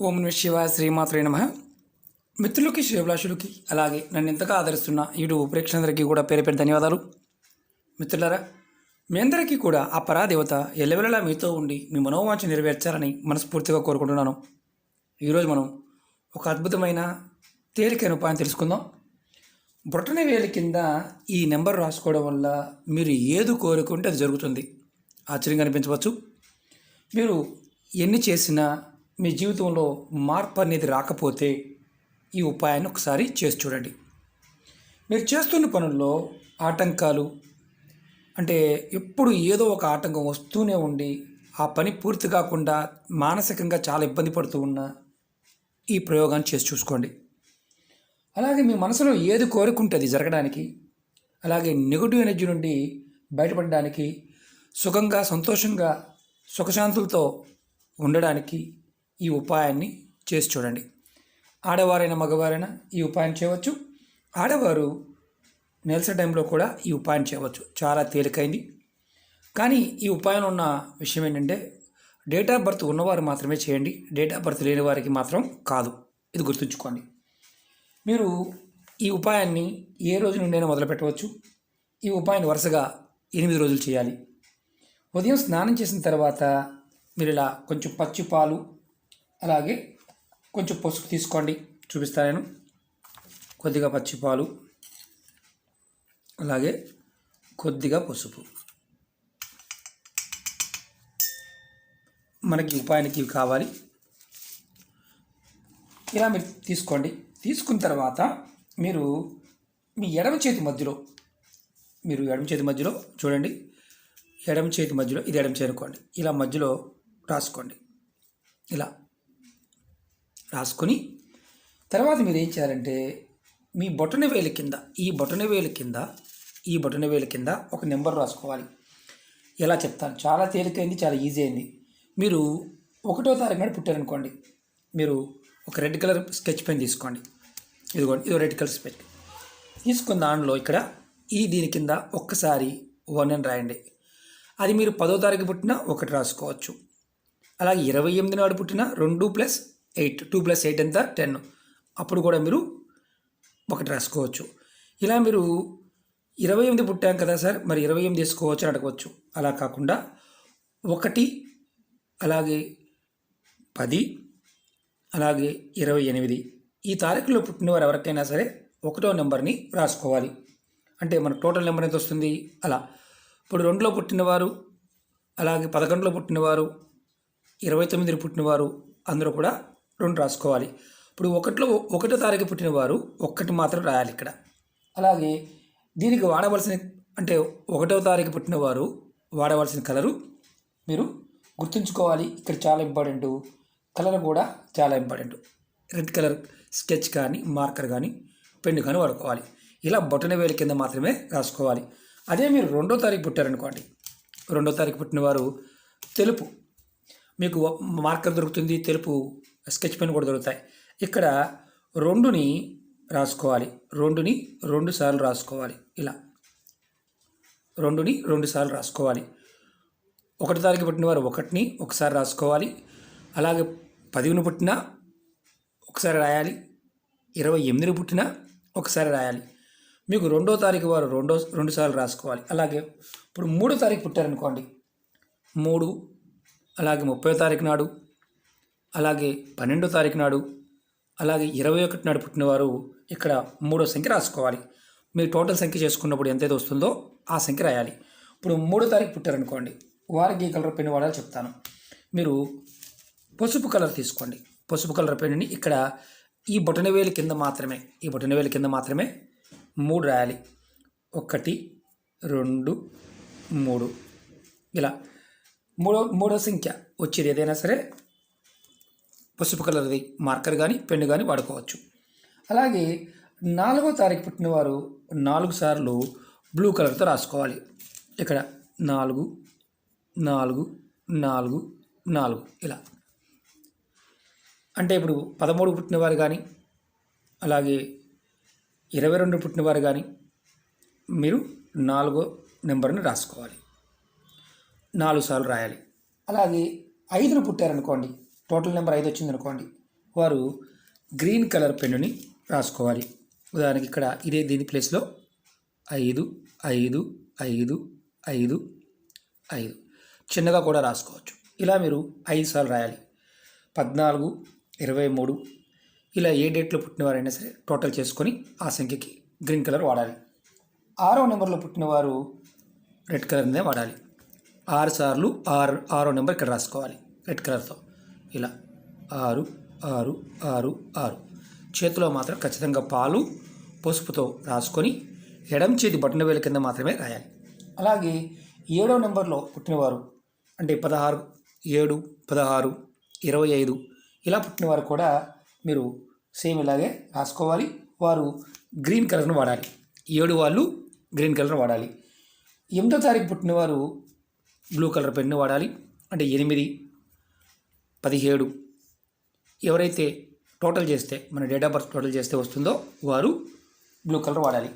ఓం నమః శివాయ శ్రీమాత్రే నమః. మిత్రులకి శ్రేభిలాషులకి అలాగే నన్ను ఎంతగా ఆదరిస్తున్న యూట్యూబ్ ప్రేక్షకులందరికీ కూడా పేరు పేరు ధన్యవాదాలు. మిత్రులారా, మీ అందరికీ కూడా ఆ పరాదేవత ఎల్లవెల్లలా మీతో ఉండి మీ మనోవాంఛ నెరవేర్చాలని మనస్ఫూర్తిగా కోరుకుంటున్నాను. ఈరోజు మనం ఒక అద్భుతమైన తేలికైన ఉపాయం తెలుసుకుందాం. బొటన వేలి కింద ఈ నెంబర్ రాసుకోవడం వల్ల మీరు ఏది కోరుకుంటే అది జరుగుతుంది. ఆశ్చర్యంగా అనిపించవచ్చు. మీరు ఎన్ని చేసినా మీ జీవితంలో మార్పు అనేది రాకపోతే ఈ ఉపాయాన్ని ఒకసారి చేసి చూడండి. మీరు చేస్తున్న పనుల్లో ఆటంకాలు అంటే ఎప్పుడు ఏదో ఒక ఆటంకం వస్తూనే ఉండి ఆ పని పూర్తి కాకుండా మానసికంగా చాలా ఇబ్బంది పడుతూ ఉన్న ఈ ప్రయోగాన్ని చేసి చూసుకోండి. అలాగే మీ మనసులో ఏది కోరుకుంటే అది జరగడానికి, అలాగే నెగటివ్ ఎనర్జీ నుండి బయటపడడానికి, సుఖంగా సంతోషంగా సుఖశాంతులతో ఉండడానికి ఈ ఉపాయాన్ని చేసి చూడండి. ఆడవారైనా మగవారైనా ఈ ఉపాయం చేయవచ్చు. ఆడవారు నెలసరి టైంలో కూడా ఈ ఉపాయం చేయవచ్చు. చాలా తేలికైంది. కానీ ఈ ఉపాయం ఉన్న విషయం ఏంటంటే డేట్ ఆఫ్ బర్త్ ఉన్నవారు మాత్రమే చేయండి. డేట్ ఆఫ్ బర్త్ లేని వారికి మాత్రం కాదు. ఇది గుర్తుంచుకోండి. మీరు ఈ ఉపాయాన్ని ఏ రోజు నుండైనా మొదలుపెట్టవచ్చు. ఈ ఉపాయాన్ని వరుసగా 8 రోజులు చేయాలి. ఉదయం స్నానం చేసిన తర్వాత మీరు ఇలా కొంచెం పచ్చి పాలు అలాగే కొంచెం పసుపు తీసుకోండి. చూపిస్తాను నేను. కొద్దిగా పచ్చి పాలు అలాగే కొద్దిగా పసుపు. మనకి ఉపాయానికి ఇవి కావాలి. ఇలా మీరు తీసుకోండి. తీసుకున్న తర్వాత మీరు మీ ఎడమ చేతి మధ్యలో చూడండి. ఎడమ చేతి మధ్యలో ఇది ఎడమ చేయి అనుకోండి. ఇలా మధ్యలో రాసుకోండి. ఇలా రాసుకొని తర్వాత మీరు ఏం చేయాలంటే మీ బొటన వేలి కింద ఒక నెంబర్ రాసుకోవాలి. ఎలా చెప్తాను, చాలా తేలికైంది, చాలా ఈజీ అయింది. మీరు 1వ తారీఖు నాడు పుట్టారనుకోండి. మీరు ఒక రెడ్ కలర్ స్కెచ్ పెన్ తీసుకోండి. ఇదిగోండి, ఇది రెడ్ కలర్ స్కెచ్ తీసుకున్న దానిలో ఇక్కడ దీని కింద ఒక్కసారి 1 అని రాయండి. అది మీరు 10వ తారీఖు పుట్టినా 1 రాసుకోవచ్చు. అలాగే 28 నాడు పుట్టిన 2 + 8, 2 + 8 ఎంత 10, అప్పుడు కూడా మీరు 1 రాసుకోవచ్చు. ఇలా మీరు 28 పుట్టాం కదా సార్, మరి 28 తీసుకోవచ్చు అని అడగవచ్చు. అలా కాకుండా 1 అలాగే 10 అలాగే 28 ఈ తారీఖులో పుట్టిన వారు ఎవరికైనా సరే 1వ నెంబర్ని రాసుకోవాలి. అంటే మన టోటల్ నెంబర్ ఎంత వస్తుంది అలా. ఇప్పుడు 2లో పుట్టినవారు అలాగే 11లో పుట్టినవారు 29 పుట్టినవారు అందరూ కూడా 2 రాసుకోవాలి. ఇప్పుడు 1వ తారీఖు పుట్టినవారు 1 మాత్రం రాయాలి ఇక్కడ. అలాగే దీనికి వాడవలసిన అంటే 1వ తారీఖు పుట్టినవారు వాడవలసిన కలరు మీరు గుర్తుంచుకోవాలి. ఇక్కడ చాలా ఇంపార్టెంట్. కలర్ కూడా చాలా ఇంపార్టెంట్. రెడ్ కలర్ స్కెచ్ కానీ మార్కర్ కానీ పెన్ను కానీ వాడుకోవాలి. ఇలా బొటన వేలి కింద మాత్రమే రాసుకోవాలి. అదే మీరు 2వ తారీఖు పుట్టారనుకోండి. 2వ తారీఖు పుట్టినవారు తెలుపు, మీకు మార్కర్ దొరుకుతుంది, తెలుపు స్కెచ్ పెన్ కూడా దొరుకుతాయి. ఇక్కడ 2ని రాసుకోవాలి. 2ని 2 సార్లు రాసుకోవాలి. ఇలా 2ని 2 సార్లు రాసుకోవాలి. 1వ తారీఖు పుట్టిన వారు 1ని ఒకసారి రాసుకోవాలి. అలాగే 10ని పుట్టినా ఒకసారి రాయాలి. 28ని పుట్టినా ఒకసారి రాయాలి. మీకు 2వ తారీఖు వారు 2 సార్లు రాసుకోవాలి. అలాగే ఇప్పుడు 3వ తారీఖు పుట్టారనుకోండి. 3 అలాగే 30వ తారీఖు నాడు అలాగే 12వ తారీఖు నాడు అలాగే 21 నాడు పుట్టినవారు ఇక్కడ 3వ సంఖ్య రాసుకోవాలి. మీరు టోటల్ సంఖ్య చేసుకున్నప్పుడు ఎంతైతే వస్తుందో ఆ సంఖ్య రాయాలి. ఇప్పుడు 3వ తారీఖు పుట్టారనుకోండి. వారికి ఏ కలర్ పెన్ వాడాలో చెప్తాను. మీరు పసుపు కలర్ తీసుకోండి. పసుపు కలర్ పెన్నుని ఇక్కడ ఈ బొటన వేలి కింద మాత్రమే 3 రాయాలి. 1 2 3 ఇలా మూడో సంఖ్య వచ్చేది ఏదైనా సరే పసుపు కలర్ది మార్కర్ కానీ పెన్ను కానీ వాడుకోవచ్చు. అలాగే 4వ తారీఖు పుట్టినవారు 4 సార్లు బ్లూ కలర్తో రాసుకోవాలి. ఇక్కడ 4 4 4 4 ఇలా. అంటే ఇప్పుడు 13 పుట్టినవారు కానీ అలాగే 22 పుట్టినవారు కానీ మీరు 4వ నెంబర్ని రాసుకోవాలి. 4 సార్లు రాయాలి. అలాగే 5ను పుట్టారనుకోండి, టోటల్ నెంబర్ 5 వచ్చింది అనుకోండి. వారు గ్రీన్ కలర్ పెన్నుని రాసుకోవాలి. ఉదాహరణకి ఇక్కడ దీని ప్లేస్లో 5 5 5 5 5 చిన్నగా కూడా రాసుకోవచ్చు. ఇలా మీరు 5 సార్లు రాయాలి. 14 23 ఇలా ఏ డేట్లో పుట్టినవారైనా సరే టోటల్ చేసుకొని ఆ సంఖ్యకి గ్రీన్ కలర్ వాడాలి. 6వ నెంబర్లో పుట్టినవారు రెడ్ కలర్నే వాడాలి. 6 సార్లు 6వ నెంబర్ ఇక్కడ రాసుకోవాలి రెడ్ కలర్తో. ఇలా 6 6 6 6 చేతిలో మాత్రం ఖచ్చితంగా పాలు పసుపుతో రాసుకొని ఎడమ చేతి బటన్ వేలు కింద మాత్రమే రాయాలి. అలాగే 7వ నెంబర్లో పుట్టినవారు అంటే 16 7 16 25 ఇలా పుట్టినవారు కూడా మీరు సేమ్ ఇలాగే రాసుకోవాలి. వారు గ్రీన్ కలర్ను వాడాలి. 7 వాళ్ళు గ్రీన్ కలర్ వాడాలి. 8వ తారీఖు పుట్టినవారు బ్లూ కలర్ పెన్ను వాడాలి. అంటే 8 17 ఎవరైతే టోటల్ చేస్తే మన డేట్ ఆఫ్ బర్త్ టోటల్ చేస్తే వస్తుందో వారు బ్లూ కలర్ వాడాలి.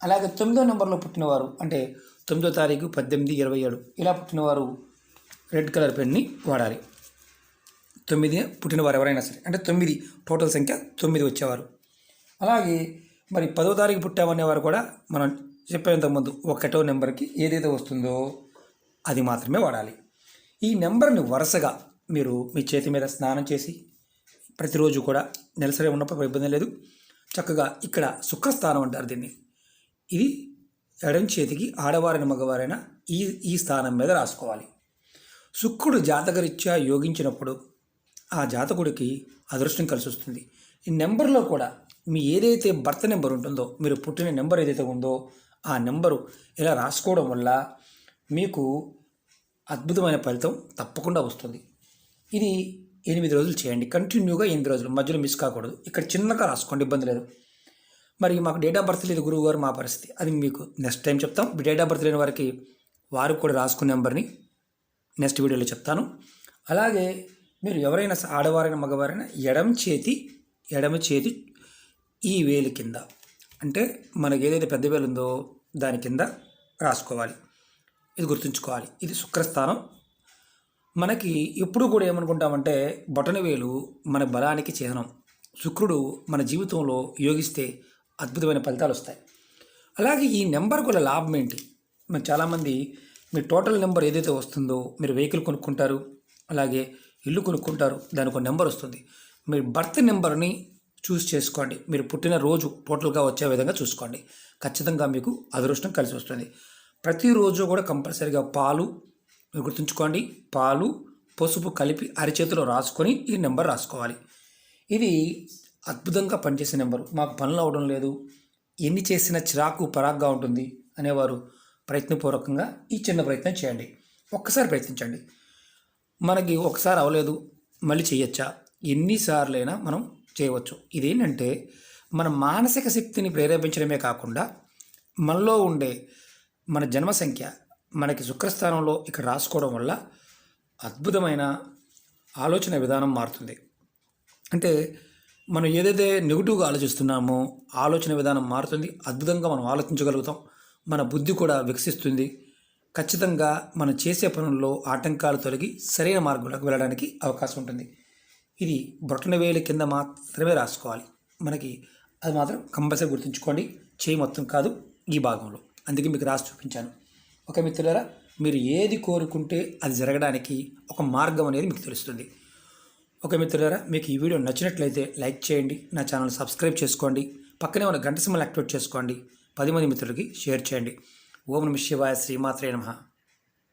అలాగే 9వ నెంబర్లో పుట్టినవారు అంటే 9వ తారీఖు 18 27 ఇలా పుట్టినవారు రెడ్ కలర్ పెన్ని వాడాలి. 9 పుట్టినవారు ఎవరైనా సరే అంటే 9 టోటల్ సంఖ్య 9 వచ్చేవారు. అలాగే మరి 10వ తారీఖు పుట్టామనేవారు కూడా మనం చెప్పేంత ముందు 1వ నెంబర్కి ఏదైతే వస్తుందో అది మాత్రమే వాడాలి. ఈ నెంబర్ని వరుసగా మీరు మీ చేతి మీద స్నానం చేసి ప్రతిరోజు కూడా నెలసరి ఉన్నప్పుడు ఇబ్బంది లేదు. చక్కగా ఇక్కడ శుక్రస్థానం అంటారు దీన్ని. ఇది ఎడం చేతికి ఆడవారైన మగవారైనా ఈ స్థానం మీద రాసుకోవాలి. శుక్రుడు జాతకరీత్యా యోగించినప్పుడు ఆ జాతకుడికి అదృష్టం కలిసి వస్తుంది. ఈ నెంబర్లో కూడా మీ ఏదైతే బర్త్ నెంబర్ ఉంటుందో మీరు పుట్టిన నెంబర్ ఏదైతే ఉందో ఆ నెంబరు ఇలా రాసుకోవడం వల్ల మీకు అద్భుతమైన ఫలితం తప్పకుండా వస్తుంది. ఇది 8 రోజులు చేయండి. కంటిన్యూగా 8 రోజులు, మధ్యలో మిస్ కాకూడదు. ఇక్కడ చిన్నగా రాసుకోండి, ఇబ్బంది లేదు. మరి మాకు డేట్ ఆఫ్ బర్త్ లేదు గురువు గారు, మా పరిస్థితి అది మీకు నెక్స్ట్ టైం చెప్తాం. డేట్ ఆఫ్ బర్త్ లేని వారికి వారు కూడా రాసుకునే నెంబర్ని నెక్స్ట్ వీడియోలో చెప్తాను. అలాగే మీరు ఎవరైనా ఆడవారైనా మగవారైనా ఎడమ చేతి ఈ వేలు కింద అంటే మనకి ఏదైతే పెద్ద వేలు ఉందో దాని కింద రాసుకోవాలి. ఇది గుర్తుంచుకోవాలి. ఇది శుక్రస్థానం. మనకి ఎప్పుడు కూడా ఏమనుకుంటామంటే బొటనవేలు మన బలానికి చిహ్నం. శుక్రుడు మన జీవితంలో యోగిస్తే అద్భుతమైన ఫలితాలు వస్తాయి. అలాగే ఈ నెంబర్ కూడా లాభం ఏంటి? మరి చాలామంది మీ టోటల్ నెంబర్ ఏదైతే వస్తుందో మీరు వెహికల్ కొనుక్కుంటారు, అలాగే ఇల్లు కొనుక్కుంటారు, దానికి ఒక నెంబర్ వస్తుంది. మీరు బర్త్ నెంబర్ని చూస్ చేసుకోండి. మీరు పుట్టిన రోజు టోటల్గా వచ్చే విధంగా చూసుకోండి. ఖచ్చితంగా మీకు అదృష్టం కలిసి వస్తుంది. ప్రతిరోజు కూడా కంపల్సరీగా పాలు మీరు గుర్తుంచుకోండి, పాలు పసుపు కలిపి అరిచేతిలో రాసుకొని ఈ నెంబర్ రాసుకోవాలి. ఇది అద్భుతంగా పనిచేసే నెంబరు. మాకు పనులు అవడం లేదు, ఎన్ని చేసినా చిరాకు పరాగ్గా ఉంటుంది అనేవారు ప్రయత్నపూర్వకంగా ఈ చిన్న ప్రయత్నం చేయండి. ఒక్కసారి ప్రయత్నించండి. మనకి ఒకసారి అవ్వలేదు మళ్ళీ చేయొచ్చా? ఎన్నిసార్లైనా మనం చేయవచ్చు. ఇదేంటంటే మన మానసిక శక్తిని ప్రేరేపించడమే కాకుండా మనలో ఉండే మన జన్మ సంఖ్య మనకి శుక్రస్థానంలో ఇక్కడ రాసుకోవడం వల్ల అద్భుతమైన ఆలోచన విధానం మారుతుంది. అంటే మనం ఏదైతే నెగిటివ్గా ఆలోచిస్తున్నామో ఆలోచన విధానం మారుతుంది. అద్భుతంగా మనం ఆలోచించగలుగుతాం. మన బుద్ధి కూడా వికసిస్తుంది. ఖచ్చితంగా మనం చేసే పనుల్లో ఆటంకాలు తొలగి సరైన మార్గంలోకి వెళ్ళడానికి అవకాశం ఉంటుంది. ఇది బొటనవేలు కింద మాత్రమే రాసుకోవాలి. మనకి అది మాత్రం కంపల్సరీ గుర్తుంచుకోండి. చేయి మొత్తం కాదు, ఈ భాగంలో. అందుకే మీకు రాసి చూపించాను. ఒక మిత్రులారా, మీరు ఏది కోరుకుంటే అది జరగడానికి ఒక మార్గం అనేది మీకు తెలుస్తుంది. ఒక మిత్రులారా, మీకు ఈ వీడియో నచ్చినట్లయితే లైక్ చేయండి, నా ఛానల్ సబ్స్క్రైబ్ చేసుకోండి, పక్కనే ఉన్న గంట సింబల్ యాక్టివేట్ చేసుకోండి, 10 మంది మిత్రులకి షేర్ చేయండి. ఓం నమః శివాయ. శ్రీమాత్రే నమః.